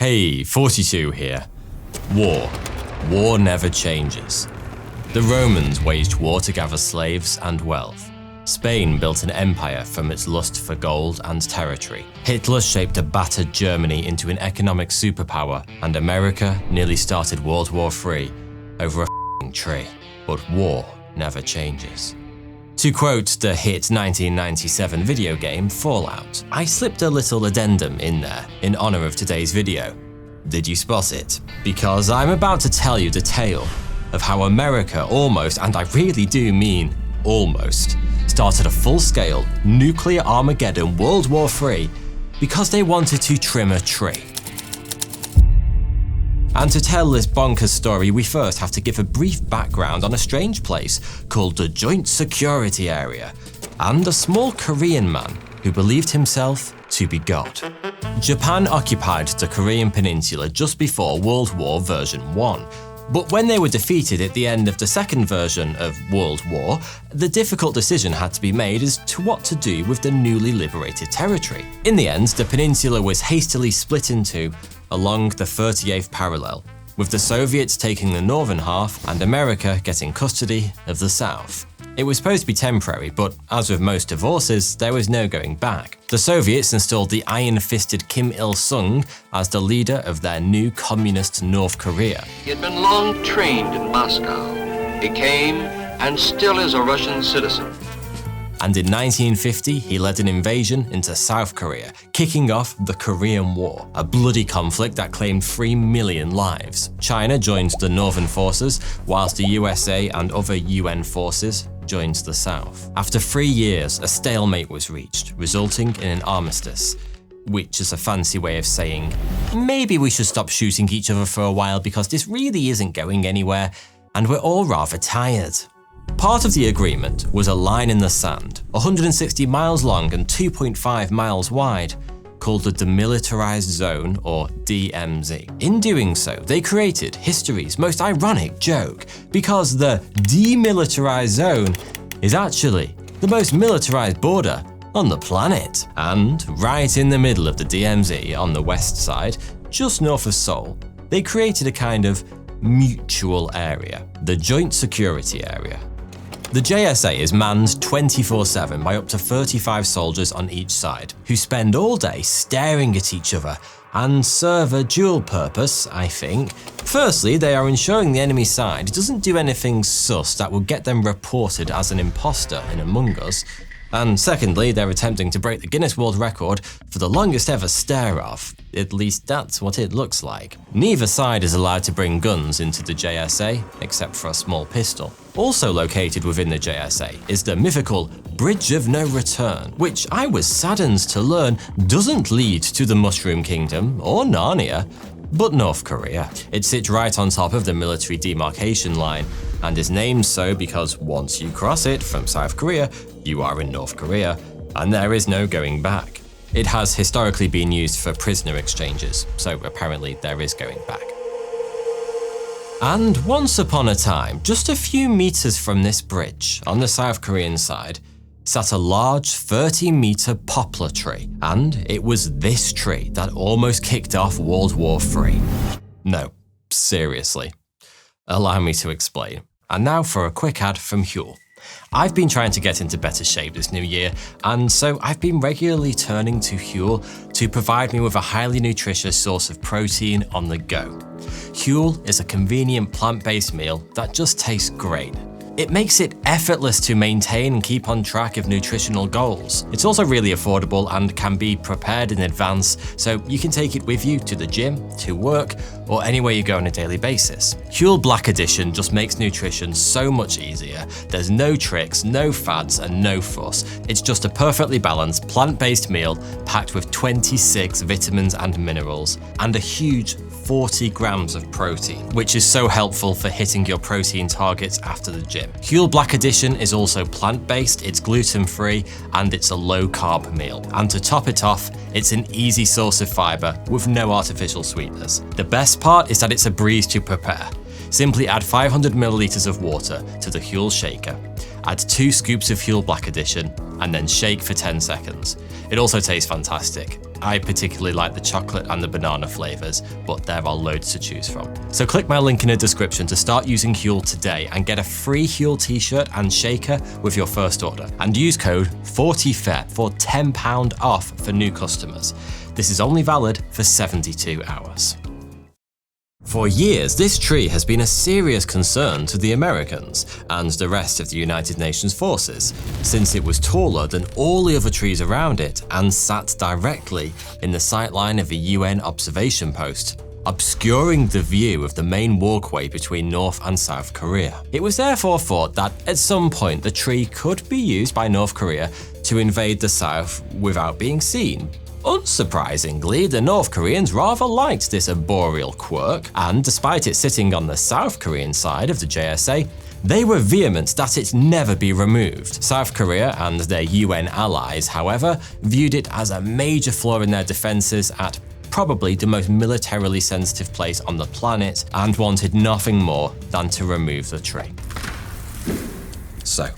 Hey, 42 here. War. War never changes. The Romans waged war to gather slaves and wealth. Spain built an empire from its lust for gold and territory. Hitler shaped a battered Germany into an economic superpower, and America nearly started World War III over a f***ing tree. But war never changes. To quote the hit 1997 video game Fallout, I slipped a little addendum in there in honor of today's video. Did you spot it? Because I'm about to tell you the tale of how America almost, and I really do mean almost, started a full-scale nuclear Armageddon World War III because they wanted to trim a tree. And to tell this bonkers story, we first have to give a brief background on a strange place called the Joint Security Area, and a small Korean man who believed himself to be God. Japan occupied the Korean peninsula just before World War Version 1, but when they were defeated at the end of the second version of World War, the difficult decision had to be made as to what to do with the newly liberated territory. In the end, the peninsula was hastily split in two along the 38th parallel, with the Soviets taking the northern half and America getting custody of the south. It was supposed to be temporary, but as with most divorces, there was no going back. The Soviets installed the iron-fisted Kim Il-sung as the leader of their new communist North Korea. He had been long trained in Moscow, became and still is a Russian citizen. And in 1950, he led an invasion into South Korea, kicking off the Korean War, a bloody conflict that claimed 3 million lives. China joined the northern forces, whilst the USA and other UN forces joined the south. After 3 years, a stalemate was reached, resulting in an armistice, which is a fancy way of saying, maybe we should stop shooting each other for a while because this really isn't going anywhere, and we're all rather tired. Part of the agreement was a line in the sand, 160 miles long and 2.5 miles wide, called the Demilitarized Zone, or DMZ. In doing so, they created history's most ironic joke, because the Demilitarized Zone is actually the most militarized border on the planet. And right in the middle of the DMZ, on the west side, just north of Seoul, they created a kind of mutual area, the Joint Security Area. The JSA is manned 24/7 by up to 35 soldiers on each side, who spend all day staring at each other and serve a dual purpose, I think. Firstly, they are ensuring the enemy side doesn't do anything sus that will get them reported as an imposter in Among Us. And secondly, they're attempting to break the Guinness World Record for the longest ever stare-off. At least that's what it looks like. Neither side is allowed to bring guns into the JSA, except for a small pistol. Also located within the JSA is the mythical Bridge of No Return, which I was saddened to learn doesn't lead to the Mushroom Kingdom or Narnia, but North Korea. It sits right on top of the military demarcation line, and is named so because once you cross it from South Korea, you are in North Korea, and there is no going back. It has historically been used for prisoner exchanges, so apparently there is going back. And once upon a time, just a few meters from this bridge, on the South Korean side, sat a large 30-meter poplar tree, and it was this tree that almost kicked off World War III. No, seriously. Allow me to explain. And now for a quick ad from Huel. I've been trying to get into better shape this new year, and so I've been regularly turning to Huel to provide me with a highly nutritious source of protein on the go. Huel is a convenient plant-based meal that just tastes great. It makes it effortless to maintain and keep on track of nutritional goals. It's also really affordable and can be prepared in advance, so you can take it with you to the gym, to work, or anywhere you go on a daily basis. Huel Black Edition just makes nutrition so much easier. There's no tricks, no fads, and no fuss. It's just a perfectly balanced, plant-based meal packed with 26 vitamins and minerals, and a huge 40 grams of protein, which is so helpful for hitting your protein targets after the gym. Huel Black Edition is also plant-based, it's gluten-free, and it's a low-carb meal. And to top it off, it's an easy source of fiber with no artificial sweeteners. The best part is that it's a breeze to prepare. Simply add 500 milliliters of water to the Huel shaker, add 2 scoops of Huel Black Edition, and then shake for 10 seconds. It also tastes fantastic. I particularly like the chocolate and the banana flavors, but there are loads to choose from. So click my link in the description to start using Huel today and get a free Huel t-shirt and shaker with your first order. And use code 40FAIR for £10 off for new customers. This is only valid for 72 hours. For years, this tree has been a serious concern to the Americans and the rest of the United Nations forces, since it was taller than all the other trees around it and sat directly in the sightline of a UN observation post, obscuring the view of the main walkway between North and South Korea. It was therefore thought that at some point the tree could be used by North Korea to invade the South without being seen. Unsurprisingly, the North Koreans rather liked this arboreal quirk, and despite it sitting on the South Korean side of the JSA, they were vehement that it never be removed. South Korea and their UN allies, however, viewed it as a major flaw in their defenses at probably the most militarily sensitive place on the planet, and wanted nothing more than to remove the tree. So,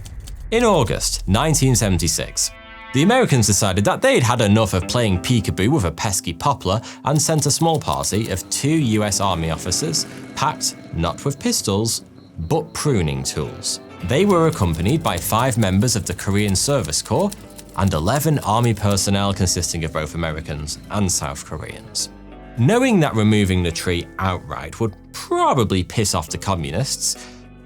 in August 1976, the Americans decided that they'd had enough of playing peekaboo with a pesky poplar and sent a small party of 2 US Army officers, packed not with pistols, but pruning tools. They were accompanied by 5 members of the Korean Service Corps and 11 Army personnel consisting of both Americans and South Koreans. Knowing that removing the tree outright would probably piss off the communists,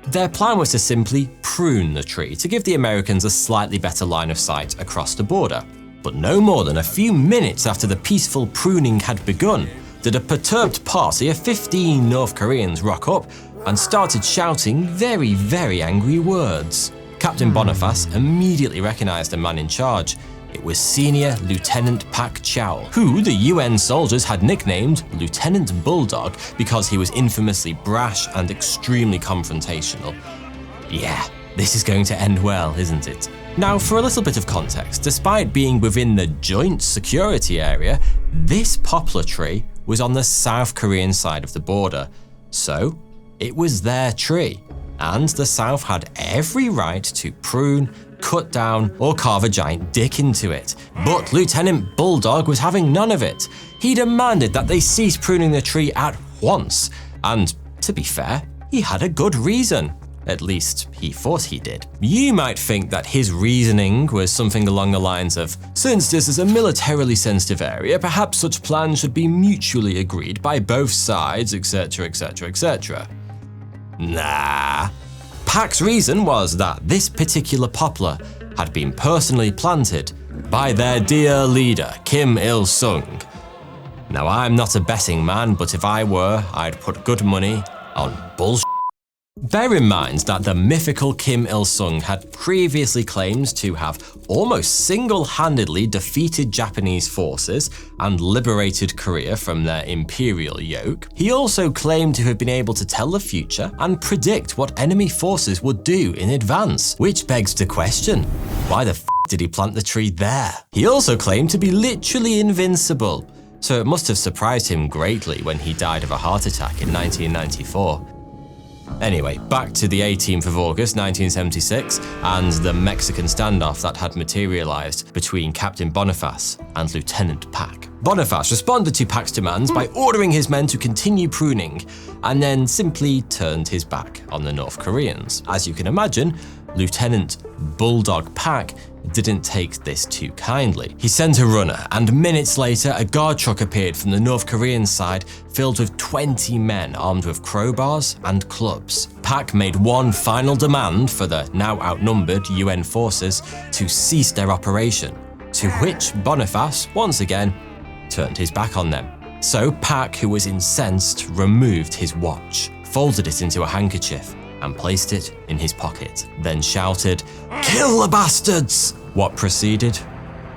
their plan was to simply prune the tree to give the Americans a slightly better line of sight across the border. But no more than a few minutes after the peaceful pruning had begun, did a perturbed party of 15 North Koreans rock up and started shouting very, very angry words. Captain Boniface immediately recognized the man in charge. It was Senior Lieutenant Pak Chow, who the UN soldiers had nicknamed Lieutenant Bulldog because he was infamously brash and extremely confrontational. Yeah, this is going to end well, isn't it? Now, for a little bit of context, despite being within the joint security area, this poplar tree was on the South Korean side of the border. So, it was their tree, and the South had every right to prune, cut down, or carve a giant dick into it. But Lieutenant Bulldog was having none of it. He demanded that they cease pruning the tree at once, and to be fair, he had a good reason. At least, he thought he did. You might think that his reasoning was something along the lines of, since this is a militarily sensitive area, perhaps such plans should be mutually agreed by both sides, etc, etc, etc. Nah. Pak's reason was that this particular poplar had been personally planted by their dear leader, Kim Il-sung. Now, I'm not a betting man, but if I were, I'd put good money on bullshit. Bear in mind that the mythical Kim Il-sung had previously claimed to have almost single-handedly defeated Japanese forces and liberated Korea from their imperial yoke. He also claimed to have been able to tell the future and predict what enemy forces would do in advance, which begs the question, why the f did he plant the tree there? He also claimed to be literally invincible, so it must have surprised him greatly when he died of a heart attack in 1994. Anyway, back to the 18th of August 1976 and the Mexican standoff that had materialized between Captain Boniface and Lieutenant Pak. Boniface responded to Pak's demands by ordering his men to continue pruning, and then simply turned his back on the North Koreans. As you can imagine, Lieutenant Bulldog Pak didn't take this too kindly. He sent a runner, and minutes later a guard truck appeared from the North Korean side filled with 20 men armed with crowbars and clubs. Pak made one final demand for the now outnumbered UN forces to cease their operation, to which Boniface, once again, turned his back on them. So Pak, who was incensed, removed his watch, folded it into a handkerchief, and placed it in his pocket, then shouted, "Kill the bastards!" What preceded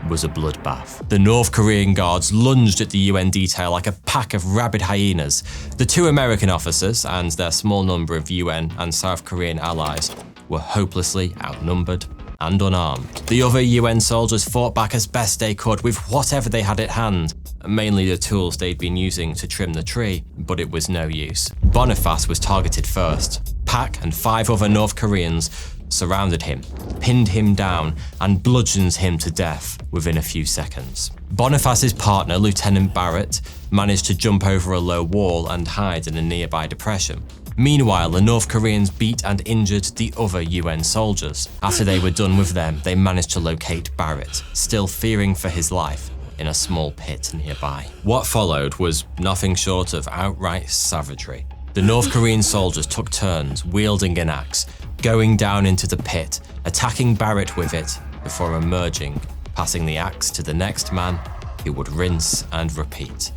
was a bloodbath. The North Korean guards lunged at the UN detail like a pack of rabid hyenas. The 2 American officers and their small number of UN and South Korean allies were hopelessly outnumbered and unarmed. The other UN soldiers fought back as best they could with whatever they had at hand, mainly the tools they'd been using to trim the tree, but it was no use. Boniface was targeted first. Pak and 5 other North Koreans surrounded him, pinned him down, and bludgeons him to death within a few seconds. Boniface's partner, Lieutenant Barrett, managed to jump over a low wall and hide in a nearby depression. Meanwhile, the North Koreans beat and injured the other UN soldiers. After they were done with them, they managed to locate Barrett, still fearing for his life, in a small pit nearby. What followed was nothing short of outright savagery. The North Korean soldiers took turns wielding an axe, going down into the pit, attacking Barrett with it before emerging, passing the axe to the next man who would rinse and repeat.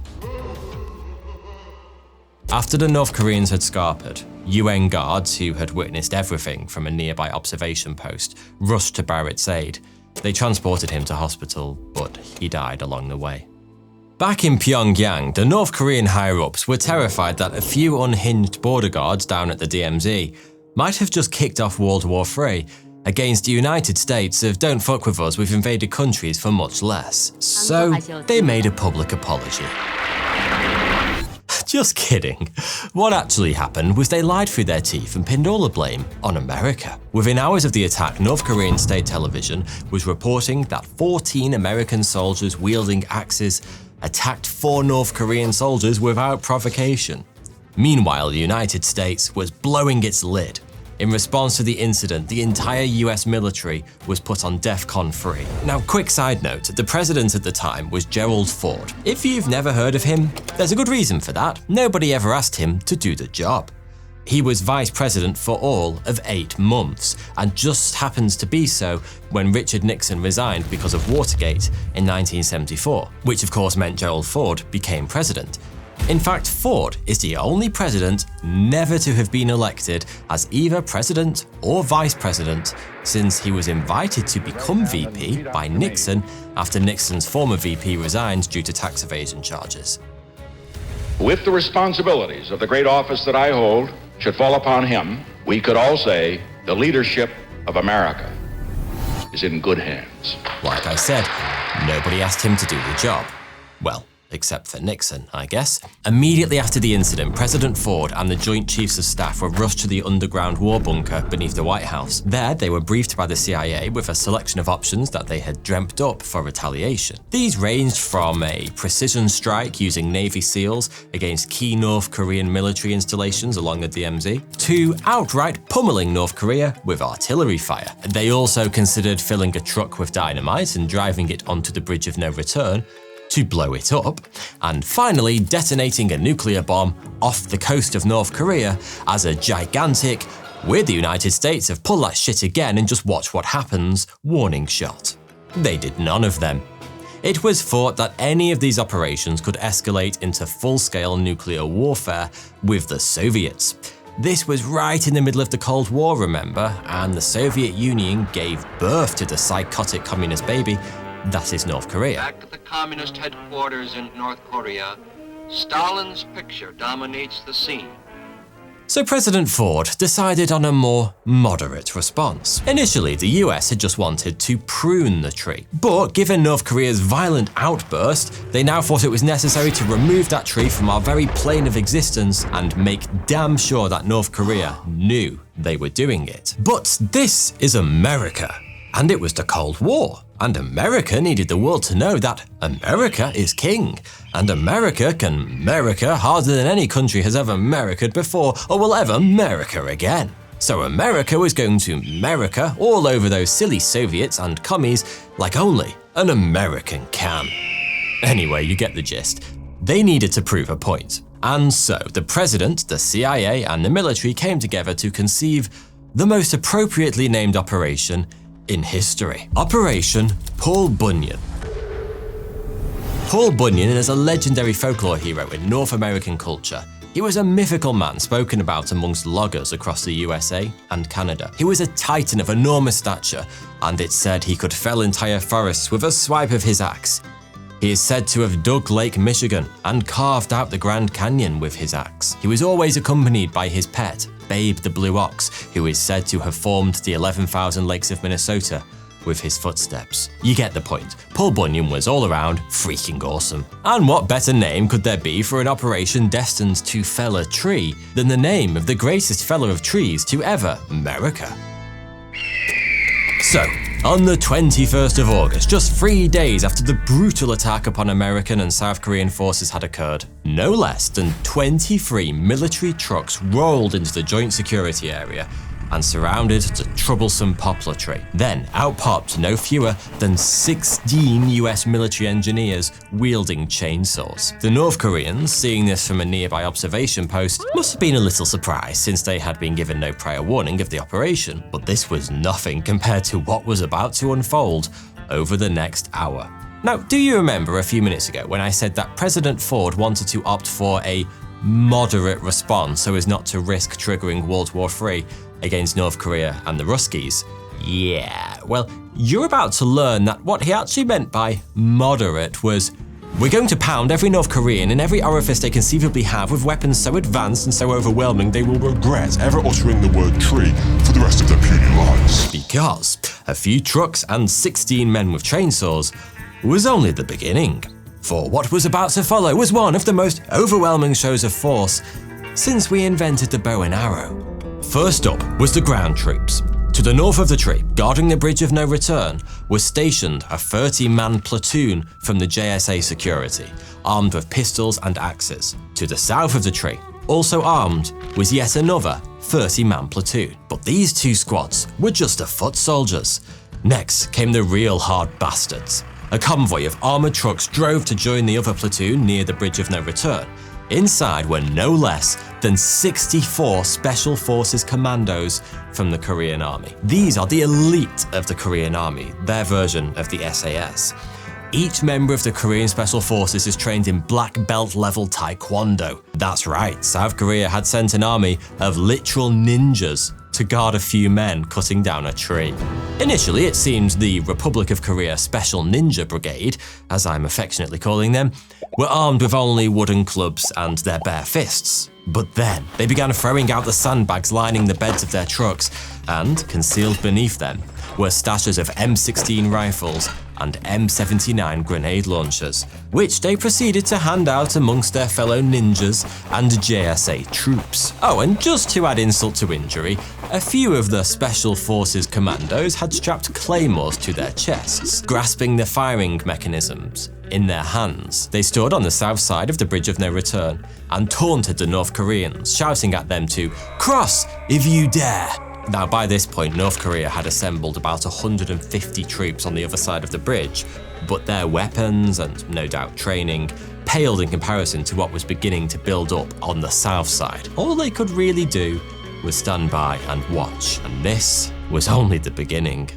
After the North Koreans had scarpered, UN guards who had witnessed everything from a nearby observation post rushed to Barrett's aid. They transported him to hospital, but he died along the way. Back in Pyongyang, the North Korean higher-ups were terrified that a few unhinged border guards down at the DMZ might have just kicked off World War III against the United States of "don't fuck with us, we've invaded countries for much less." So they made a public apology. Just kidding. What actually happened was they lied through their teeth and pinned all the blame on America. Within hours of the attack, North Korean state television was reporting that 14 American soldiers wielding axes attacked 4 North Korean soldiers without provocation. Meanwhile, the United States was blowing its lid. In response to the incident, the entire US military was put on DEFCON 3. Now, quick side note, the president at the time was Gerald Ford. If you've never heard of him, there's a good reason for that. Nobody ever asked him to do the job. He was vice president for all of 8 months, and just happens to be so when Richard Nixon resigned because of Watergate in 1974, which of course meant Gerald Ford became president. In fact, Ford is the only president never to have been elected as either president or vice president since he was invited to become VP by Nixon after Nixon's former VP resigned due to tax evasion charges. With the responsibilities of the great office that I hold should fall upon him, we could all say the leadership of America is in good hands. Like I said, nobody asked him to do the job. Well, except for Nixon, I guess. Immediately after the incident, President Ford and the Joint Chiefs of Staff were rushed to the underground war bunker beneath the White House. There, they were briefed by the CIA with a selection of options that they had dreamt up for retaliation. These ranged from a precision strike using Navy SEALs against key North Korean military installations along the DMZ, to outright pummeling North Korea with artillery fire. They also considered filling a truck with dynamite and driving it onto the Bridge of No Return to blow it up, and finally detonating a nuclear bomb off the coast of North Korea as a gigantic "we're the United States have pulled that shit again and just watch what happens" warning shot. They did none of them. It was thought that any of these operations could escalate into full-scale nuclear warfare with the Soviets. This was right in the middle of the Cold War, remember, and the Soviet Union gave birth to the psychotic communist baby that is North Korea. Back at the communist headquarters in North Korea, Stalin's picture dominates the scene. So President Ford decided on a more moderate response. Initially, the US had just wanted to prune the tree, but given North Korea's violent outburst, they now thought it was necessary to remove that tree from our very plane of existence and make damn sure that North Korea knew they were doing it. But this is America, and it was the Cold War. And America needed the world to know that America is king, and America can America harder than any country has ever Americaed before or will ever America again. So America was going to America all over those silly Soviets and commies like only an American can. Anyway, you get the gist. They needed to prove a point. And so the president, the CIA, and the military came together to conceive the most appropriately named operation in history. Operation Paul Bunyan. Paul Bunyan is a legendary folklore hero in North American culture. He was a mythical man spoken about amongst loggers across the USA and Canada. He was a titan of enormous stature, and it's said he could fell entire forests with a swipe of his axe. He is said to have dug Lake Michigan and carved out the Grand Canyon with his axe. He was always accompanied by his pet, Babe the Blue Ox, who is said to have formed the 11,000 lakes of Minnesota with his footsteps. You get the point. Paul Bunyan was all around freaking awesome. And what better name could there be for an operation destined to fell a tree than the name of the greatest feller of trees to ever America? So, on the 21st of August, just 3 days after the brutal attack upon American and South Korean forces had occurred, no less than 23 military trucks rolled into the joint security area and surrounded the troublesome poplar tree. Then out popped no fewer than 16 US military engineers wielding chainsaws. The North Koreans, seeing this from a nearby observation post, must have been a little surprised since they had been given no prior warning of the operation, but this was nothing compared to what was about to unfold over the next hour. Now, do you remember a few minutes ago when I said that President Ford wanted to opt for a moderate response so as not to risk triggering World War III against North Korea and the Ruskies? Yeah, well, you're about to learn that what he actually meant by moderate was, we're going to pound every North Korean in every orifice they conceivably have with weapons so advanced and so overwhelming they will regret ever uttering the word tree for the rest of their puny lives. Because a few trucks and 16 men with chainsaws was only the beginning. For what was about to follow was one of the most overwhelming shows of force since we invented the bow and arrow. First up was the ground troops. To the north of the tree, guarding the Bridge of No Return, was stationed a 30-man platoon from the JSA security, armed with pistols and axes. To the south of the tree, also armed, was yet another 30-man platoon. But these two squads were just the foot soldiers. Next came the real hard bastards. A convoy of armored trucks drove to join the other platoon near the Bridge of No Return. Inside were no less than 64 Special Forces commandos from the Korean Army. These are the elite of the Korean Army, their version of the SAS. Each member of the Korean Special Forces is trained in black belt level Taekwondo. That's right, South Korea had sent an army of literal ninjas to guard a few men cutting down a tree. Initially, it seemed the Republic of Korea Special Ninja Brigade, as I'm affectionately calling them, were armed with only wooden clubs and their bare fists. But then, they began throwing out the sandbags lining the beds of their trucks, and concealed beneath them were stashes of M16 rifles and M79 grenade launchers, which they proceeded to hand out amongst their fellow ninjas and JSA troops. Oh, and just to add insult to injury, a few of the Special Forces commandos had strapped claymores to their chests, grasping the firing mechanisms in their hands. They stood on the south side of the Bridge of No Return and taunted the North Koreans, shouting at them to cross if you dare. Now, by this point, North Korea had assembled about 150 troops on the other side of the bridge, but their weapons and no doubt training paled in comparison to what was beginning to build up on the south side. All they could really do was stand by and watch, and this was only the beginning.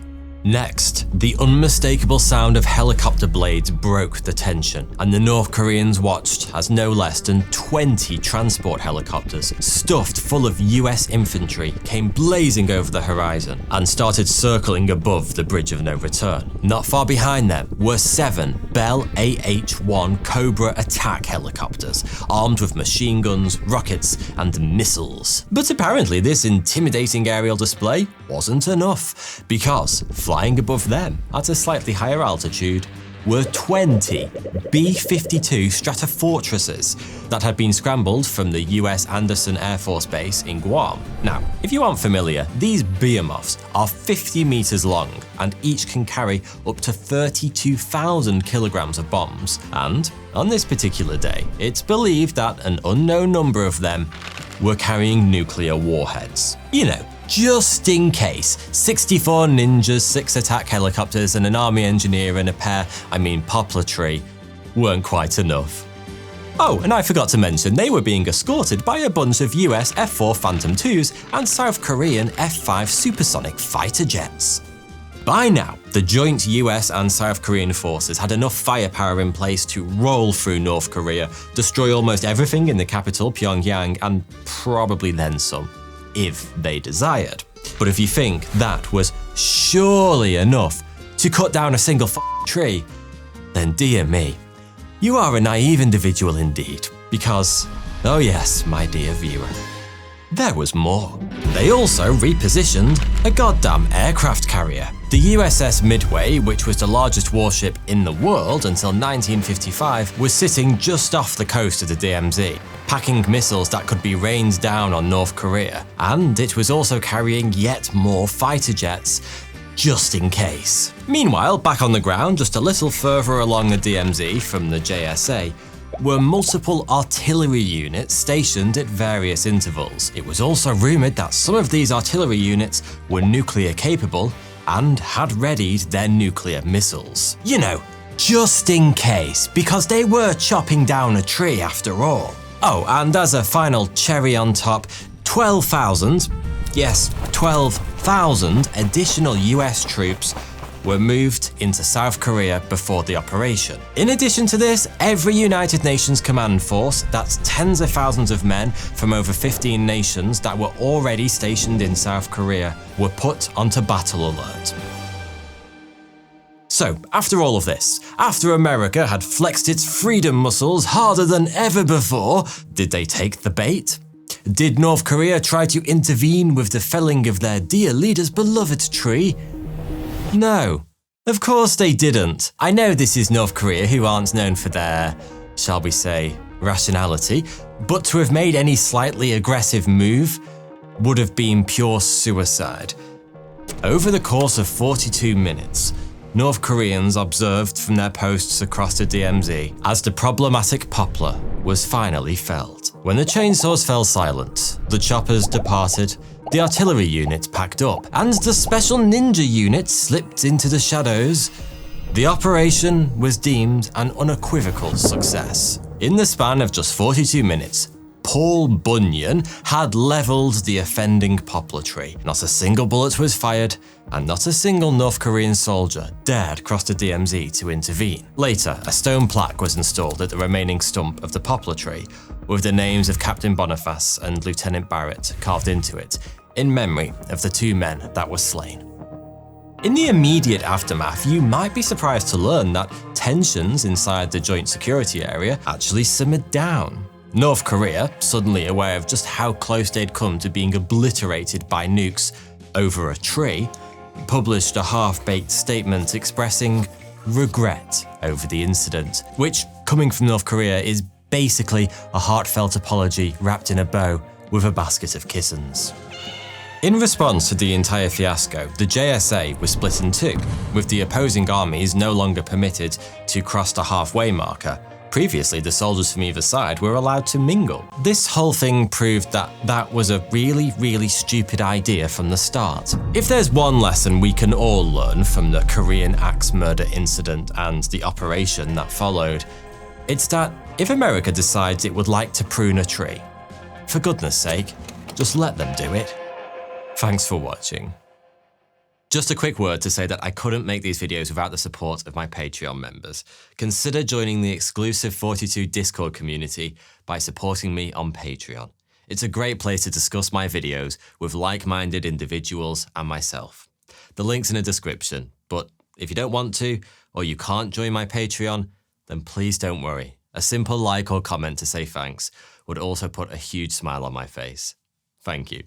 Next, the unmistakable sound of helicopter blades broke the tension, and the North Koreans watched as no less than 20 transport helicopters stuffed full of US infantry came blazing over the horizon and started circling above the Bridge of No Return. Not far behind them were 7 Bell AH-1 Cobra attack helicopters, armed with machine guns, rockets, and missiles. But apparently this intimidating aerial display wasn't enough, because flying above them at a slightly higher altitude were 20 B-52 Stratofortresses that had been scrambled from the US Anderson Air Force Base in Guam. Now, if you aren't familiar, these behemoths are 50 meters long and each can carry up to 32,000 kilograms of bombs. And on this particular day, it's believed that an unknown number of them were carrying nuclear warheads. You know, just in case 64 ninjas, 6 attack helicopters, and an army engineer and a poplar tree weren't quite enough. Oh, and I forgot to mention they were being escorted by a bunch of US F-4 Phantom IIs and South Korean F-5 supersonic fighter jets. By now, the joint US and South Korean forces had enough firepower in place to roll through North Korea, destroy almost everything in the capital, Pyongyang, and probably then some, if they desired. But if you think that was surely enough to cut down a single tree, then dear me, you are a naive individual indeed, because, oh yes, my dear viewer, there was more. They also repositioned a goddamn aircraft carrier. The USS Midway, which was the largest warship in the world until 1955, was sitting just off the coast of the DMZ, packing missiles that could be rained down on North Korea. And it was also carrying yet more fighter jets just in case. Meanwhile, back on the ground, just a little further along the DMZ from the JSA, were multiple artillery units stationed at various intervals. It was also rumoured that some of these artillery units were nuclear capable and had readied their nuclear missiles. You know, just in case, because they were chopping down a tree after all. Oh, and as a final cherry on top, 12,000, yes, 12,000 additional US troops were moved into South Korea before the operation. In addition to this, every United Nations command force, that's tens of thousands of men from over 15 nations that were already stationed in South Korea, were put onto battle alert. So, after all of this, after America had flexed its freedom muscles harder than ever before, did they take the bait? Did North Korea try to intervene with the felling of their dear leader's beloved tree? No, of course they didn't. I know this is North Korea, who aren't known for their, shall we say, rationality, but to have made any slightly aggressive move would have been pure suicide. Over the course of 42 minutes, North Koreans observed from their posts across the DMZ as the problematic poplar was finally felled. When the chainsaws fell silent, the choppers departed, the artillery unit packed up, and the special ninja unit slipped into the shadows, the operation was deemed an unequivocal success. In the span of just 42 minutes, Paul Bunyan had levelled the offending poplar tree. Not a single bullet was fired, and not a single North Korean soldier dared cross the DMZ to intervene. Later, a stone plaque was installed at the remaining stump of the poplar tree, with the names of Captain Boniface and Lieutenant Barrett carved into it, in memory of the two men that were slain. In the immediate aftermath, you might be surprised to learn that tensions inside the joint security area actually simmered down. North Korea, suddenly aware of just how close they'd come to being obliterated by nukes over a tree, published a half-baked statement expressing regret over the incident, which, coming from North Korea, is basically a heartfelt apology wrapped in a bow with a basket of kissins. In response to the entire fiasco, the JSA was split in two, with the opposing armies no longer permitted to cross the halfway marker. Previously, the soldiers from either side were allowed to mingle. This whole thing proved that that was a really, really stupid idea from the start. If there's one lesson we can all learn from the Korean axe murder incident and the operation that followed, it's that if America decides it would like to prune a tree, for goodness sake, just let them do it. Thanks for watching. Just a quick word to say that I couldn't make these videos without the support of my Patreon members. Consider joining the exclusive 42 Discord community by supporting me on Patreon. It's a great place to discuss my videos with like-minded individuals and myself. The link's in the description, but if you don't want to, or you can't join my Patreon, then please don't worry. A simple like or comment to say thanks would also put a huge smile on my face. Thank you.